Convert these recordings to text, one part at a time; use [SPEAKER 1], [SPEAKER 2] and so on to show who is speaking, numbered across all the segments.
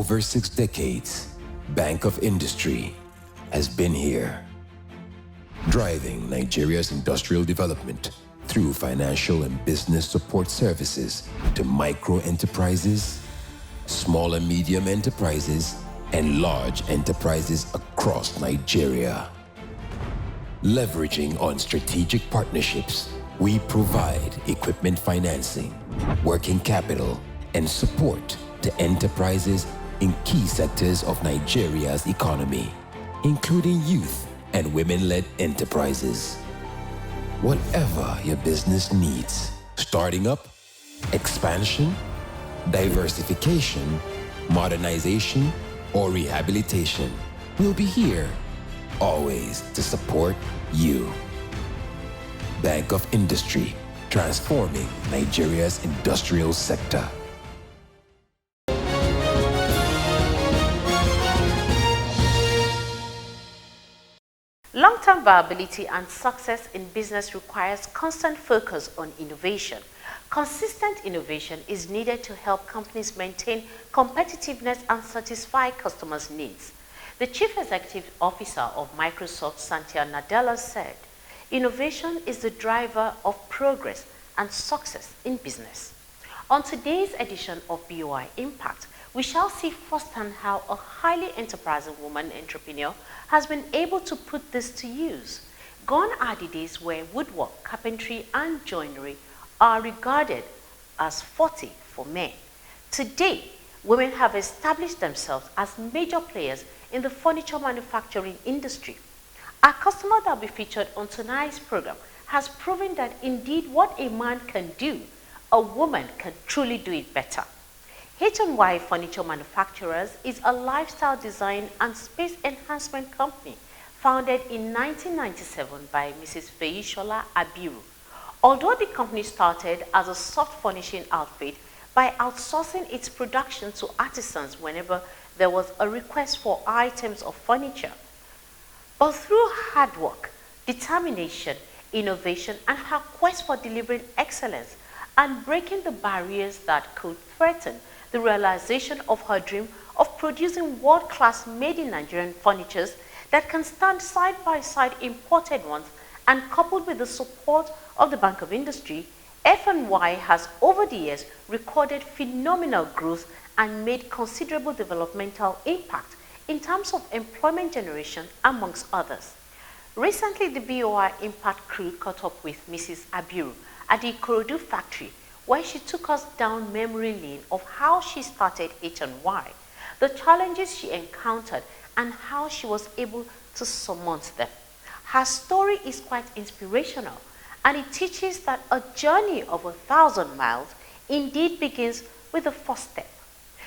[SPEAKER 1] over 6 decades, Bank of Industry has been here, driving Nigeria's industrial development through financial and business support services to micro enterprises, small and medium enterprises, and large enterprises across Nigeria. Leveraging on strategic partnerships, we provide equipment financing, working capital, and support to enterprises in key sectors of Nigeria's economy, including youth and women-led enterprises. Whatever your business needs, starting up, expansion, diversification, modernization, or rehabilitation, we'll be here, always to support you. Bank of Industry, transforming Nigeria's industrial sector.
[SPEAKER 2] Long-term viability and success in business requires constant focus on innovation. Consistent innovation is needed to help companies maintain competitiveness and satisfy customers' needs. The Chief Executive Officer of Microsoft, Satya Nadella, said, "Innovation is the driver of progress and success in business." On today's edition of BOI Impact, we shall see firsthand how a highly enterprising woman entrepreneur has been able to put this to use. Gone are the days where woodwork, carpentry, and joinery are regarded as forte for men. Today, women have established themselves as major players in the furniture manufacturing industry. Our customer that will be featured on tonight's program has proven that indeed what a man can do, a woman can truly do it better. H&Y Furniture Manufacturers is a lifestyle design and space enhancement company founded in 1997 by Mrs. Feishola Abiru. Although the company started as a soft furnishing outfit by outsourcing its production to artisans whenever there was a request for items of furniture, but through hard work, determination, innovation, and her quest for delivering excellence and breaking the barriers that could threaten the realization of her dream of producing world-class made-in-Nigerian furnitures that can stand side by side imported ones, and coupled with the support of the Bank of Industry, F&Y has over the years recorded phenomenal growth and made considerable developmental impact in terms of employment generation, amongst others. Recently, the BOI Impact crew caught up with Mrs. Abiru at the Ikorodu factory, where she took us down memory lane of how she started H&Y, the challenges she encountered, and how she was able to surmount them. Her story is quite inspirational, and it teaches that a journey of 1,000 miles indeed begins with the first step.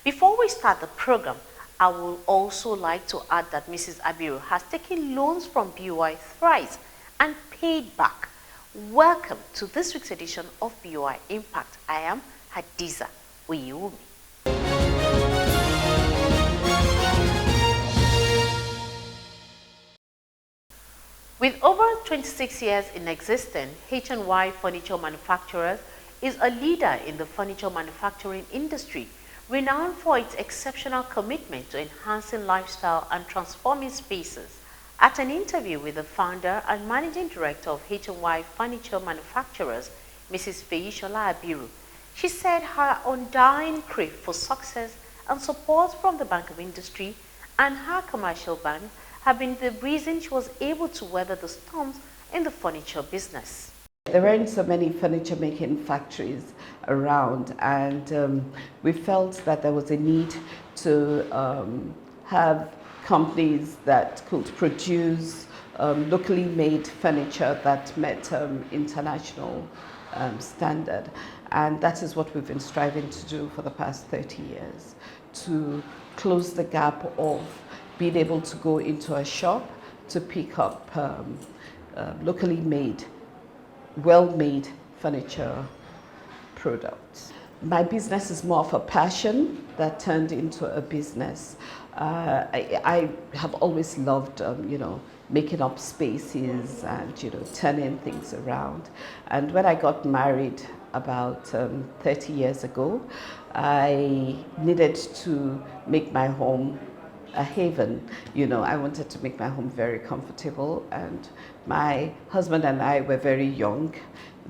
[SPEAKER 2] Before we start the program, I would also like to add that Mrs. Abiru has taken loans from BOI thrice and paid back. Welcome to this week's edition of BOI Impact. I am Hadiza Oyewunmi. With over 26 years in existence, H&Y Furniture Manufacturers is a leader in the furniture manufacturing industry, renowned for its exceptional commitment to enhancing lifestyle and transforming spaces. At an interview with the founder and managing director of H&Y Furniture Manufacturers, Mrs. Feishola Abiru, she said her undying crave for success and support from the Bank of Industry and her commercial bank have been the reason she was able to weather the storms in the furniture business.
[SPEAKER 3] There weren't so many furniture making factories around, and we felt that there was a need to have companies that could produce locally made furniture that met international standard. And that is what we've been striving to do for the past 30 years, to close the gap of being able to go into a shop to pick up locally made, well-made furniture products. My business is more of a passion that turned into a business. I have always loved, making up spaces and, turning things around. And when I got married about 30 years ago, I needed to make my home a haven. I wanted to make my home very comfortable, and my husband and I were very young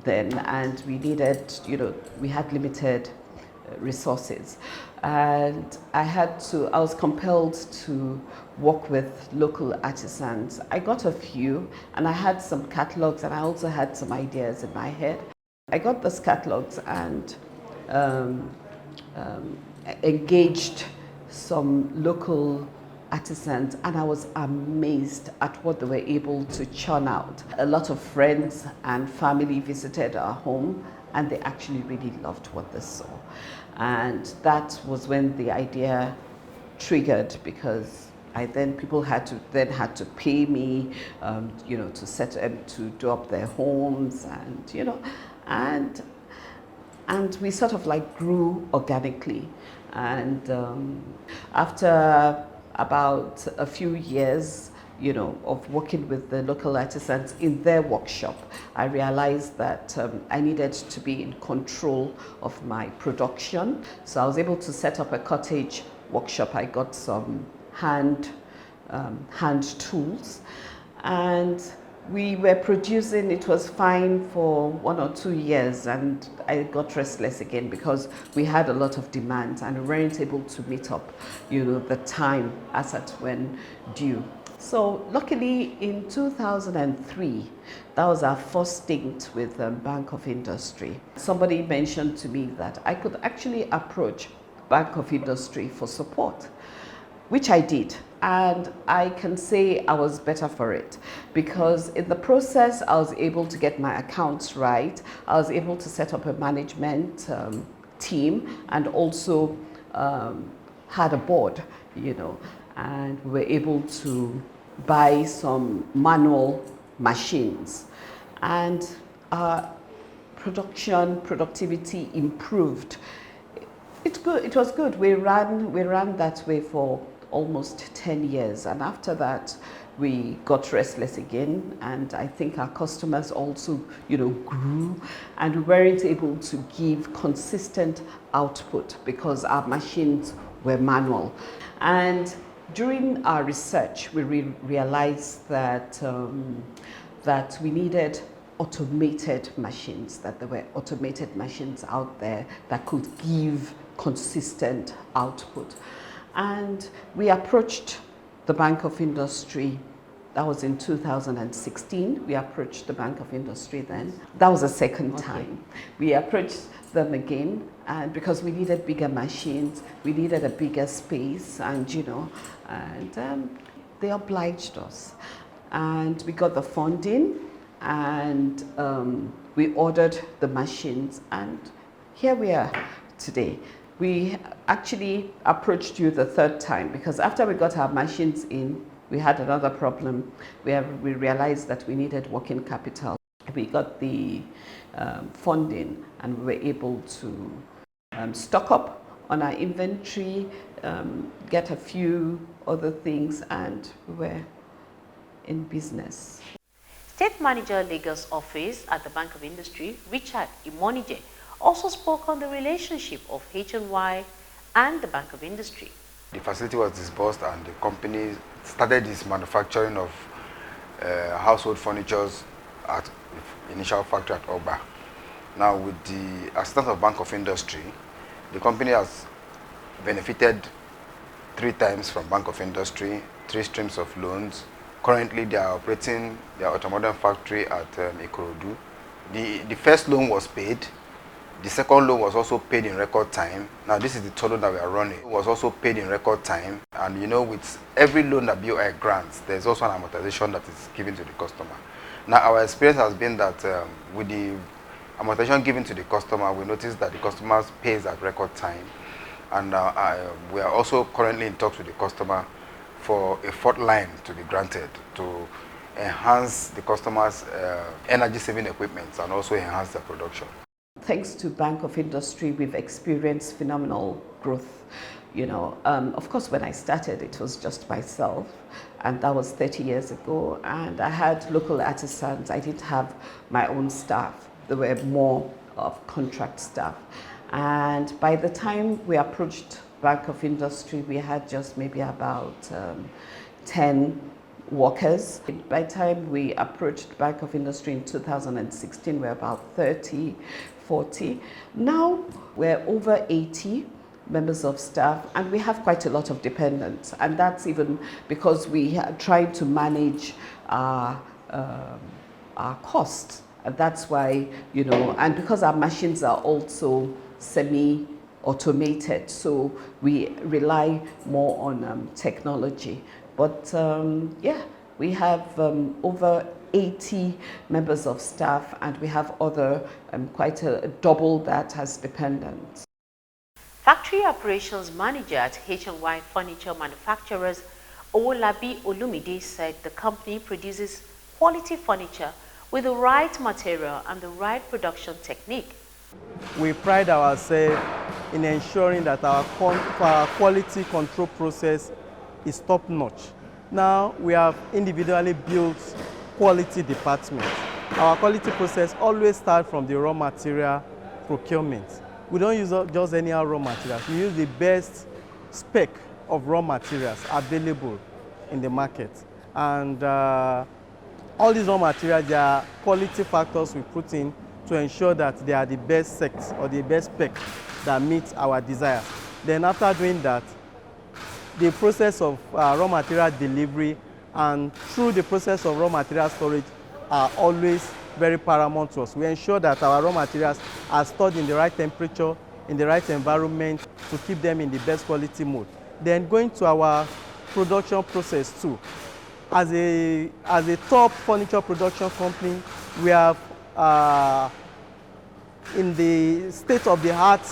[SPEAKER 3] then, and we needed, we had limited resources, and I was compelled to work with local artisans. I got a few, and I had some catalogs, and I also had some ideas in my head. I got those catalogs and engaged some local artisans, and I was amazed at what they were able to churn out. A lot of friends and family visited our home, and they actually really loved what they saw. And that was when the idea triggered, because people had to pay me, to do up their homes, and we sort of like grew organically. And after about a few years, of working with the local artisans in their workshop, I realized that I needed to be in control of my production. So I was able to set up a cottage workshop. I got some hand tools, and we were producing. It was fine for 1 or 2 years, and I got restless again because we had a lot of demand and we weren't able to meet up, the time as at when due. So luckily in 2003, that was our first stint with Bank of Industry. Somebody mentioned to me that I could actually approach Bank of Industry for support, which I did. And I can say I was better for it, because in the process I was able to get my accounts right. I was able to set up a management team, and also had a board, and we were able to buy some manual machines, and our productivity improved. It was good. We ran that way for almost 10 years, and after that we got restless again, and I think our customers also grew, and we weren't able to give consistent output because our machines were manual. And during our research we realized that we needed automated machines, that there were automated machines out there that could give consistent output. And we approached the Bank of Industry. That was in 2016. We approached the Bank of Industry then. That was the second time. We approached them again, and because we needed bigger machines, we needed a bigger space, and they obliged us. And we got the funding, and we ordered the machines, and here we are today. We actually approached you the third time, because after we got our machines in, we had another problem. We realized that we needed working capital. We got the funding, and we were able to stock up on our inventory, get a few other things, and we were in business.
[SPEAKER 2] State Manager Lagos Office at the Bank of Industry, Richard Imonije, also spoke on the relationship of HNY and the Bank of Industry.
[SPEAKER 4] The facility was disbursed, and the company started its manufacturing of household furniture at the initial factory at Oba. Now, with the assistance of Bank of Industry, the company has benefited 3 times from Bank of Industry, 3 streams of loans. Currently, they are operating their automotive factory at Ikorodu. The first loan was paid. The second loan was also paid in record time. Now, this is the third loan that we are running. It was also paid in record time. And with every loan that BOI grants, there's also an amortization that is given to the customer. Now, our experience has been that with the amortization given to the customer, we noticed that the customer pays at record time. And we are also currently in talks with the customer for a 4th line to be granted to enhance the customer's energy saving equipment and also enhance their production.
[SPEAKER 3] Thanks to Bank of Industry, we've experienced phenomenal growth. Of course, when I started, it was just myself, and that was 30 years ago. And I had local artisans. I didn't have my own staff. There were more of contract staff. And by the time we approached Bank of Industry, we had just maybe about 10 workers. By the time we approached Bank of Industry in 2016, we're about 30, 40. Now we're over 80 members of staff, and we have quite a lot of dependents, and that's even because we are trying to manage our costs, and that's why, and because our machines are also semi-automated, so we rely more on technology. But yeah, we have over 80 members of staff, and we have other quite a double that as dependents.
[SPEAKER 2] Factory Operations Manager at H&Y Furniture Manufacturers, Oyewunmi, said the company produces quality furniture with the right material and the right production technique.
[SPEAKER 5] We pride ourselves in ensuring that our quality control process is top-notch. Now we have individually built quality departments. Our quality process always starts from the raw material procurement. We don't use just any raw materials. We use the best spec of raw materials available in the market. And all these raw materials, there are quality factors we put in to ensure that they are the best specs or the best spec that meets our desires. Then after doing that, the process of raw material delivery and through the process of raw material storage are always very paramount to us. We ensure that our raw materials are stored in the right temperature, in the right environment to keep them in the best quality mode. Then going to our production process too. As a top furniture production company, we have in the state-of-the-art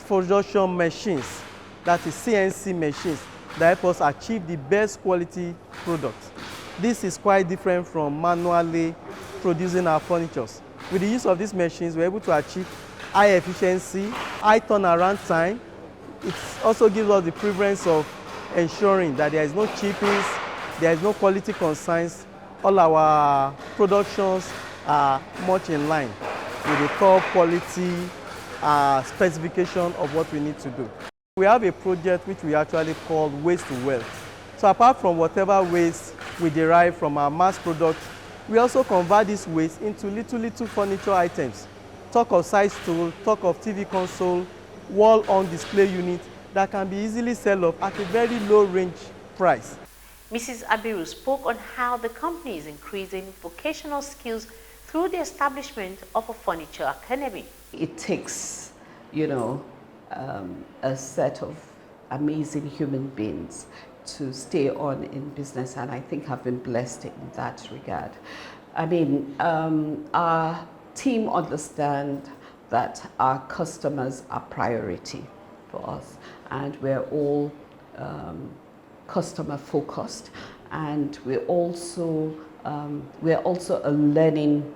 [SPEAKER 5] production machines, that is CNC machines, that help us achieve the best quality product. This is quite different from manually producing our furniture. With the use of these machines, we're able to achieve high efficiency, high turnaround time. It also gives us the preference of ensuring that there is no chippings, there is no quality concerns. All our productions are much in line with the top quality specification of what we need to do. We have a project which we actually call Waste to Wealth. So apart from whatever waste we derive from our mass product, we also convert this waste into little furniture items. Talk of side stool, talk of TV console, wall-on display unit that can be easily sold off at a very low range price.
[SPEAKER 2] Mrs. Abiru spoke on how the company is increasing vocational skills through the establishment of a furniture academy.
[SPEAKER 3] It takes, a set of amazing human beings to stay on in business, and I think I've been blessed in that regard. I mean, our team understand that our customers are priority for us, and we're all customer focused, and we're also a learning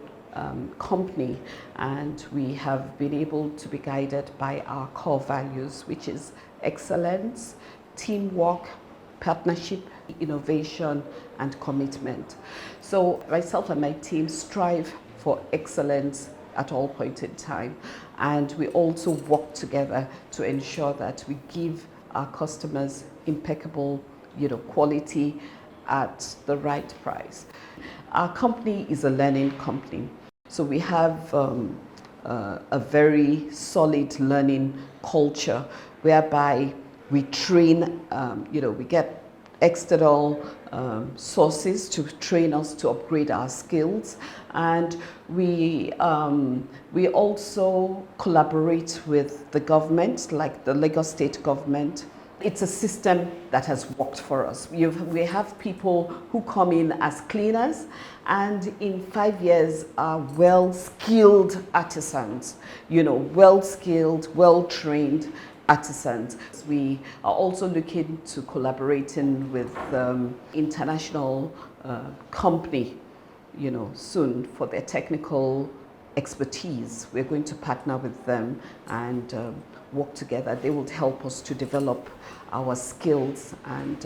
[SPEAKER 3] company, and we have been able to be guided by our core values, which is excellence, teamwork, partnership, innovation, and commitment. So myself and my team strive for excellence at all points in time, and we also work together to ensure that we give our customers impeccable quality at the right price. Our company is a learning company, so we have a very solid learning culture whereby we train, we get external sources to train us to upgrade our skills, and we also collaborate with the government, like the Lagos State government. It's a system that has worked for us. We have people who come in as cleaners, and in 5 years are well-skilled artisans, well-skilled, well-trained artisans. We are also looking to collaborating with international company, soon for their technical expertise. We're going to partner with them and work together. They will help us to develop our skills and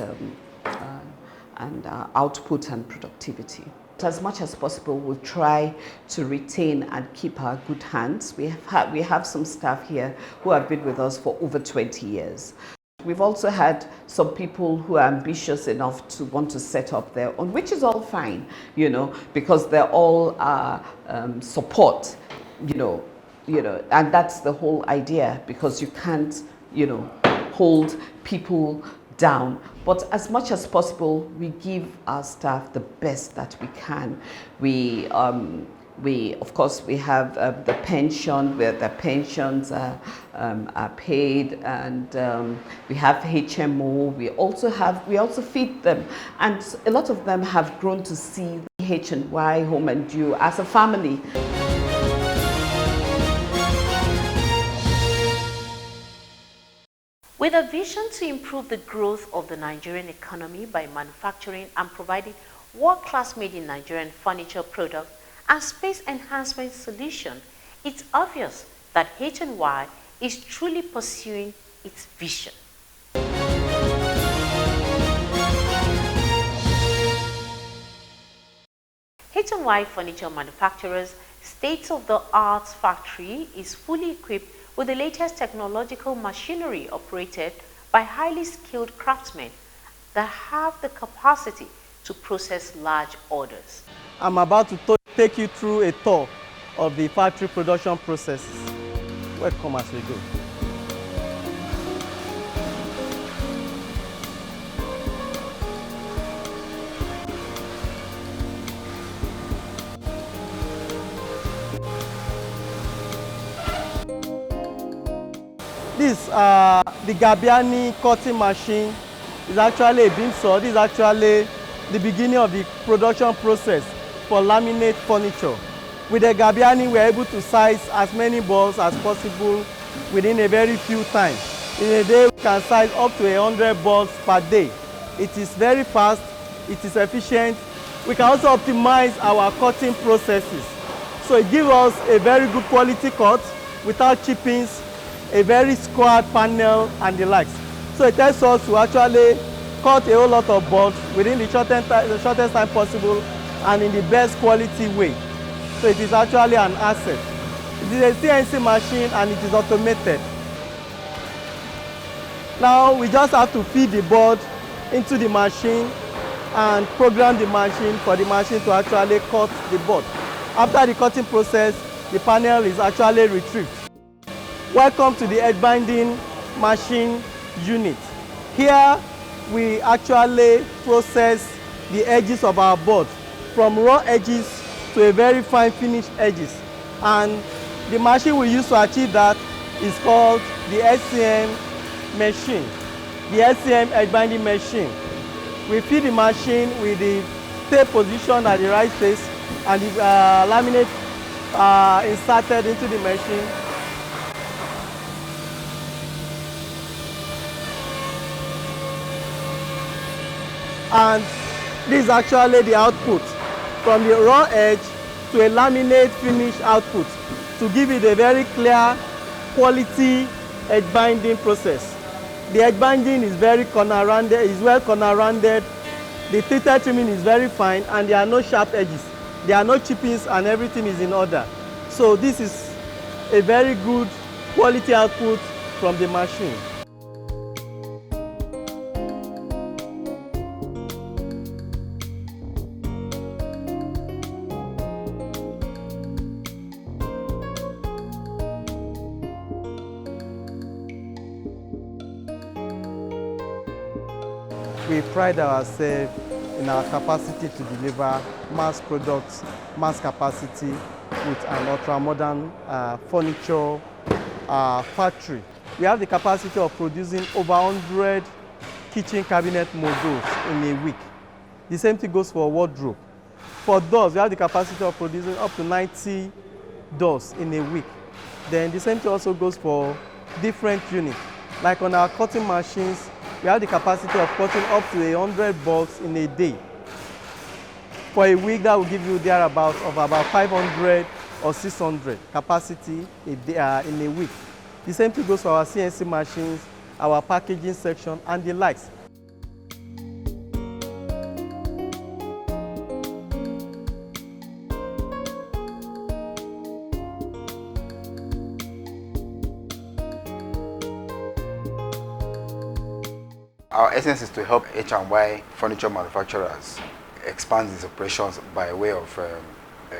[SPEAKER 3] output and productivity. As much as possible, we'll try to retain and keep our good hands. We have some staff here who have been with us for over 20 years. We've also had some people who are ambitious enough to want to set up their own, which is all fine, you know, because they're all support, you know, and that's the whole idea, because you can't, you know, hold people down. But as much as possible, we give our staff the best that we can. We of course, we have the pension, where the pensions are paid, and we have HMO. We also feed them, and a lot of them have grown to see H&Y Home and You as a family.
[SPEAKER 2] With a vision to improve the growth of the Nigerian economy by manufacturing and providing world-class made-in-Nigerian furniture products and space enhancement solution, it's obvious that H&Y is truly pursuing its vision. H&Y Furniture Manufacturers' state-of-the-art factory is fully equipped with the latest technological machinery operated by highly skilled craftsmen that have the capacity to process large orders.
[SPEAKER 5] I'm about to take you through a tour of the factory production processes. Welcome as we go. This the Gabiani cutting machine is actually a beam saw. This is actually the beginning of the production process for laminate furniture. With the Gabiani, we are able to size as many balls as possible within a very few times. In a day, we can size up to 100 balls per day. It is very fast, it is efficient. We can also optimize our cutting processes. So it gives us a very good quality cut without chippings, a very squared panel and the likes. So it helps us to actually cut a whole lot of boards within the shortest time possible and in the best quality way. So it is actually an asset. It is a CNC machine and it is automated. Now we just have to feed the board into the machine and program the machine for the machine to actually cut the board. After the cutting process, the panel is actually retrieved. Welcome to the edge binding machine unit. Here we actually process the edges of our board from raw edges to a very fine finished edges. And the machine we use to achieve that is called the SCM machine, the SCM edge binding machine. We feed the machine with the tape position at the right place and the laminate inserted into the machine. And this is actually the output from the raw edge to a laminate finish output to give it a very clear quality edge binding process. The edge binding is very corner rounded, is well corner rounded. The tilted trimming is very fine and there are no sharp edges. There are no chippings and everything is in order. So this is a very good quality output from the machine. We pride ourselves in our capacity to deliver mass products, mass capacity with an ultra-modern furniture factory. We have the capacity of producing over 100 kitchen cabinet modules in a week. The same thing goes for wardrobe. For doors, we have the capacity of producing up to 90 doors in a week. Then the same thing also goes for different units. Like on our cutting machines, we have the capacity of cutting up to 100 balls in a day. For a week, that will give you thereabouts of about 500 or 600 capacity in a week. The same thing goes for our CNC machines, our packaging section, and the likes.
[SPEAKER 4] Our essence is to help H&Y furniture manufacturers expand these operations by way of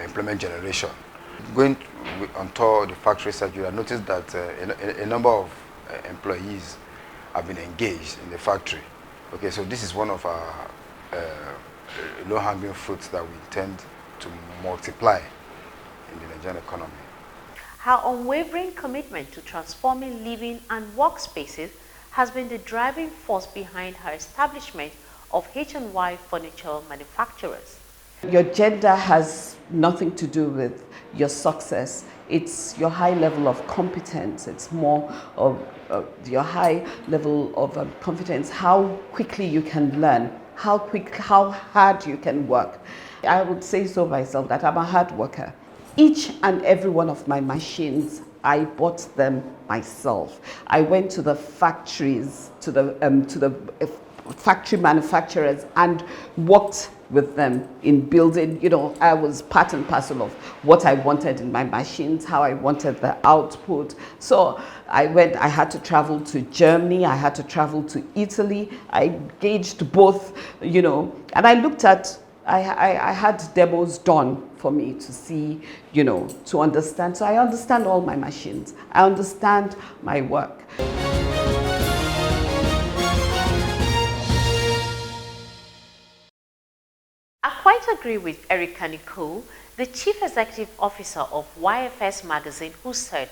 [SPEAKER 4] employment generation. Going on tour of the factory site, you have noticed that a number of employees have been engaged in the factory. Okay, so this is one of our low-hanging fruits that we intend to multiply in the Nigerian economy.
[SPEAKER 2] Her unwavering commitment to transforming living and workspaces has been the driving force behind her establishment of H&Y furniture manufacturers.
[SPEAKER 3] Your gender has nothing to do with your success. It's your high level of competence. It's more of your high level of competence, how quickly you can learn, how hard you can work. I would say so myself that I'm a hard worker. Each and every one of my machines, I bought them myself. I went to the factories, to the factory manufacturers and worked with them in building. You know, I was part and parcel of what I wanted in my machines, how I wanted the output. So I had to travel to Germany, I had to travel to Italy. I gauged both, you know, and I looked at, I had demos done for me to see, you know, to understand. So I understand all my machines. I understand my work.
[SPEAKER 2] I quite agree with Erica Nicole, the Chief Executive Officer of YFS magazine, who said,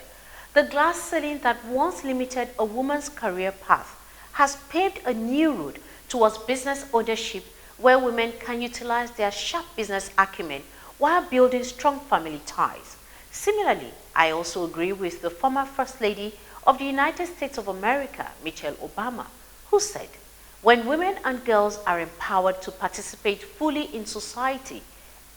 [SPEAKER 2] "The glass ceiling that once limited a woman's career path has paved a new route towards business ownership where women can utilize their sharp business acumen while building strong family ties." Similarly, I also agree with the former First Lady of the United States of America, Michelle Obama, who said, "When women and girls are empowered to participate fully in society,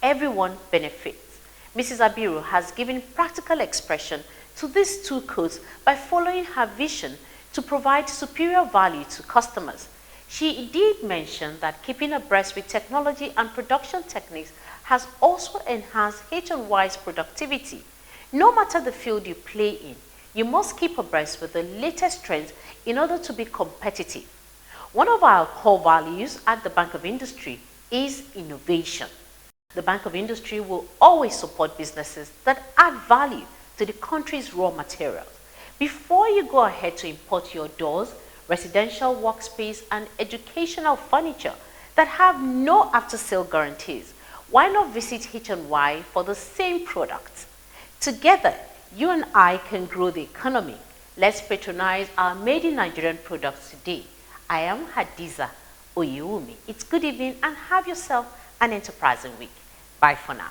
[SPEAKER 2] everyone benefits." Mrs. Abiru has given practical expression to these two quotes by following her vision to provide superior value to customers. She did mention that keeping abreast with technology and production techniques has also enhanced H&Y's productivity. No matter the field you play in, you must keep abreast with the latest trends in order to be competitive. One of our core values at the Bank of Industry is innovation. The Bank of Industry will always support businesses that add value to the country's raw materials. Before you go ahead to import your doors, residential workspace, and educational furniture that have no after-sale guarantees, why not visit H&Y for the same products? Together, you and I can grow the economy. Let's patronize our made in Nigerian products today. I am Hadiza Oyewunmi. It's good evening and have yourself an enterprising week. Bye for now.